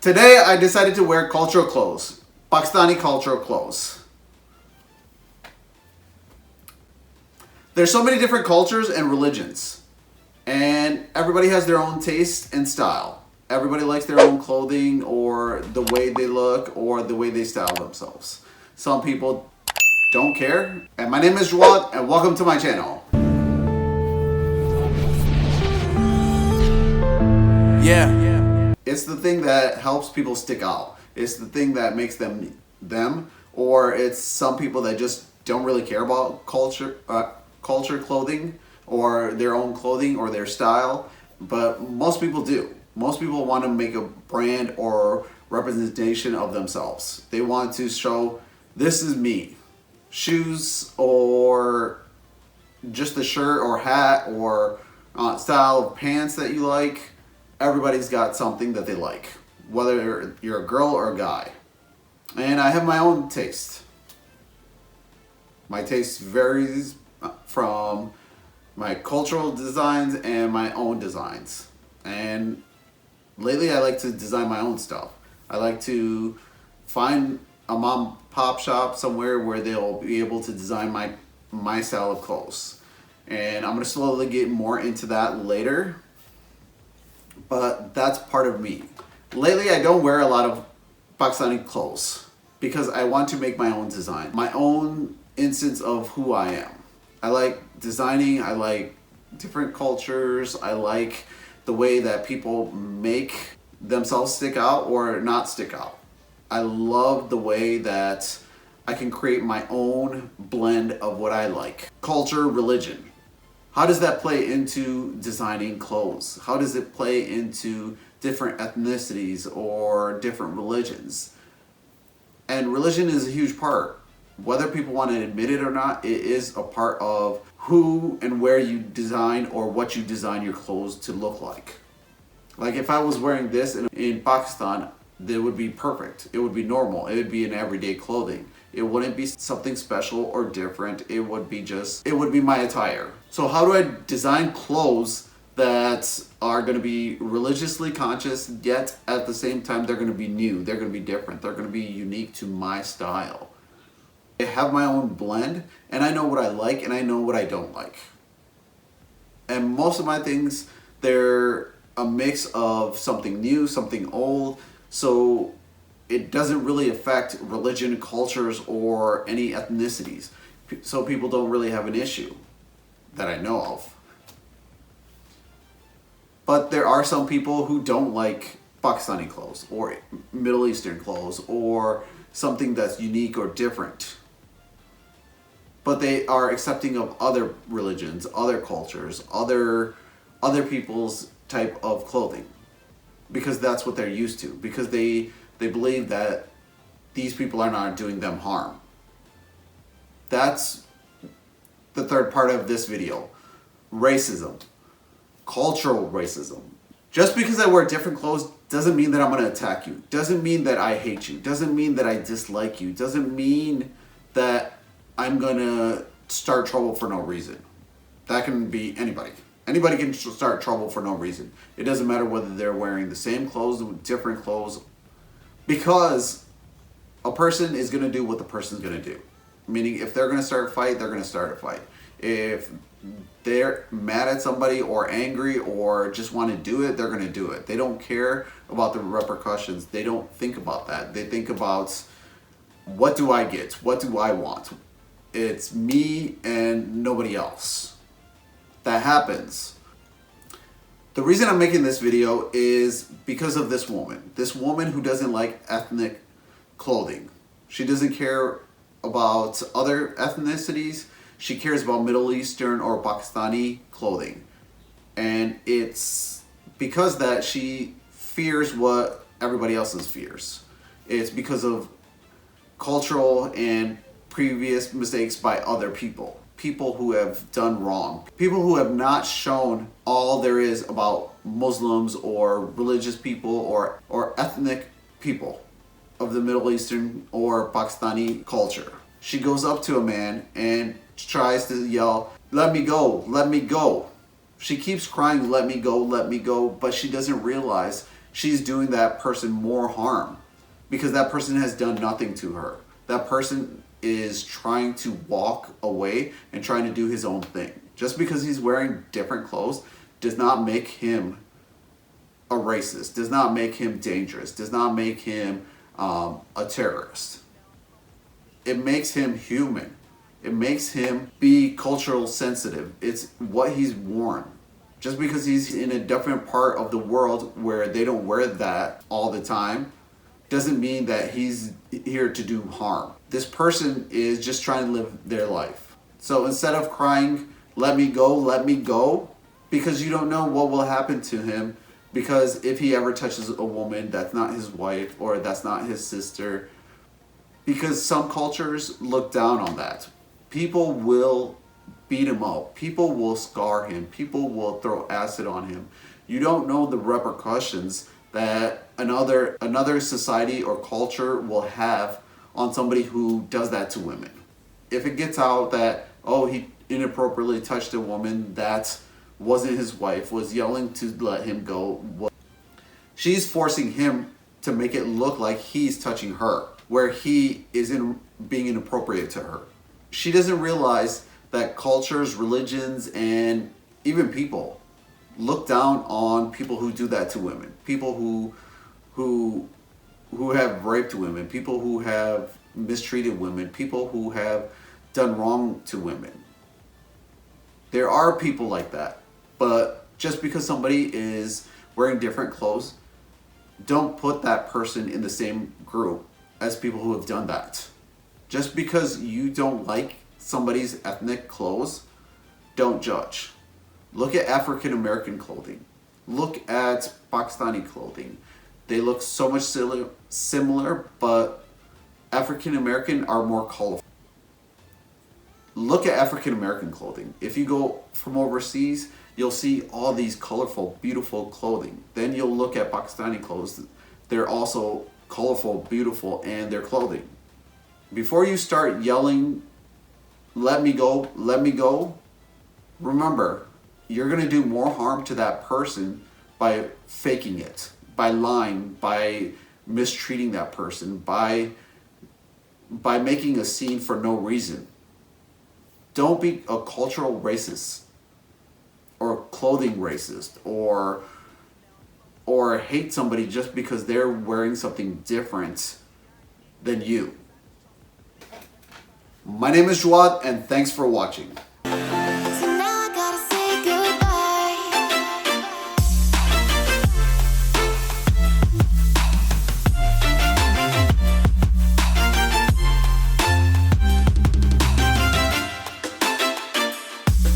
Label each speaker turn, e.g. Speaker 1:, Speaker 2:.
Speaker 1: Today I decided to wear cultural clothes, Pakistani cultural clothes. There's so many different cultures and religions, and everybody has their own taste and style. Everybody likes their own clothing or the way they look or the way they style themselves. Some people don't care. And my name is Jawad and welcome to my channel.
Speaker 2: Yeah.
Speaker 1: It's the thing that helps people stick out. It's the thing that makes them them, or it's some people that just don't really care about culture clothing or their own clothing or their style, but most people do. Most people want to make a brand or representation of themselves. They want to show, this is me. Shoes or just the shirt or hat or style of pants that you like. Everybody's got something that they like, whether you're a girl or a guy. And I have my own taste. My taste varies from my cultural designs and my own designs. And lately I like to design my own stuff. I like to find a mom pop shop somewhere where they'll be able to design my style of clothes. And I'm gonna slowly get more into that later. But that's part of me. Lately, I don't wear a lot of Pakistani clothes because I want to make my own design, my own instance of who I am. I like designing, I like different cultures, I like the way that people make themselves stick out or not stick out. I love the way that I can create my own blend of what I like. Culture, religion. How does that play into designing clothes? How does it play into different ethnicities or different religions? And religion is a huge part. Whether people want to admit it or not, it is a part of who and where you design or what you design your clothes to look like. Like if I was wearing this in Pakistan, it would be perfect. It would be normal. It would be an everyday clothing. It wouldn't be something special or different. It would be my attire. So how do I design clothes that are going to be religiously conscious, yet at the same time they're going to be new, they're going to be different, they're going to be unique to my style. I have my own blend, and I know what I like and I know what I don't like. And most of my things, they're a mix of something new, something old, so it doesn't really affect religion, cultures, or any ethnicities. So people don't really have an issue that I know of. But there are some people who don't like Pakistani clothes or Middle Eastern clothes or something that's unique or different. But they are accepting of other religions, other cultures, other people's type of clothing. Because that's what they're used to. Because they believe that these people are not doing them harm. That's the third part of this video. Racism. Cultural racism. Just because I wear different clothes doesn't mean that I'm going to attack you. Doesn't mean that I hate you. Doesn't mean that I dislike you. Doesn't mean that I'm going to start trouble for no reason. That can be anybody. Anybody can start trouble for no reason. It doesn't matter whether they're wearing the same clothes, different clothes. Because a person is going to do what the person's going to do. Meaning if they're going to start a fight, they're going to start a fight. If they're mad at somebody or angry or just want to do it, they're going to do it. They don't care about the repercussions. They don't think about that. They think about, what do I get? What do I want? It's me and nobody else. That happens. The reason I'm making this video is because of this woman. This woman who doesn't like ethnic clothing. She doesn't care about other ethnicities. She cares about Middle Eastern or Pakistani clothing. And it's because that she fears what everybody else's fears. It's because of cultural and previous mistakes by other people. People who have done wrong. People who have not shown all there is about Muslims or religious people or ethnic people of the Middle Eastern or Pakistani culture. She goes up to a man and tries to yell, "Let me go, let me go." She keeps crying, "Let me go, let me go," but she doesn't realize she's doing that person more harm because that person has done nothing to her. That person is trying to walk away and trying to do his own thing. Just because he's wearing different clothes does not make him a racist, does not make him dangerous, does not make him a terrorist. It makes him human. It makes him be cultural sensitive. It's what he's worn. Just because he's in a different part of the world where they don't wear that all the time doesn't mean that he's here to do harm. This person is just trying to live their life. So instead of crying, let me go, because you don't know what will happen to him, because if he ever touches a woman that's not his wife or that's not his sister, because some cultures look down on that. People will beat him up. People will scar him. People will throw acid on him. You don't know the repercussions that another society or culture will have on somebody who does that to women. If it gets out that, oh, he inappropriately touched a woman that wasn't his wife, was yelling to let him go, she's forcing him to make it look like he's touching her, where he is being inappropriate to her. She doesn't realize that cultures, religions, and even people look down on people who do that to women, people who have raped women, people who have mistreated women, people who have done wrong to women. There are people like that, but just because somebody is wearing different clothes, don't put that person in the same group as people who have done that. Just because you don't like somebody's ethnic clothes, don't judge. Look at African American clothing. Look at Pakistani clothing. They look so much similar, but African American are more colorful. Look at African American clothing. If you go from overseas, you'll see all these colorful, beautiful clothing. Then you'll look at Pakistani clothes. They're also colorful, beautiful, and their clothing. Before you start yelling, let me go, remember, you're going to do more harm to that person by faking it, by lying, by mistreating that person, by making a scene for no reason. Don't be a cultural racist or clothing racist or hate somebody just because they're wearing something different than you. My name is Jawad, and thanks for watching.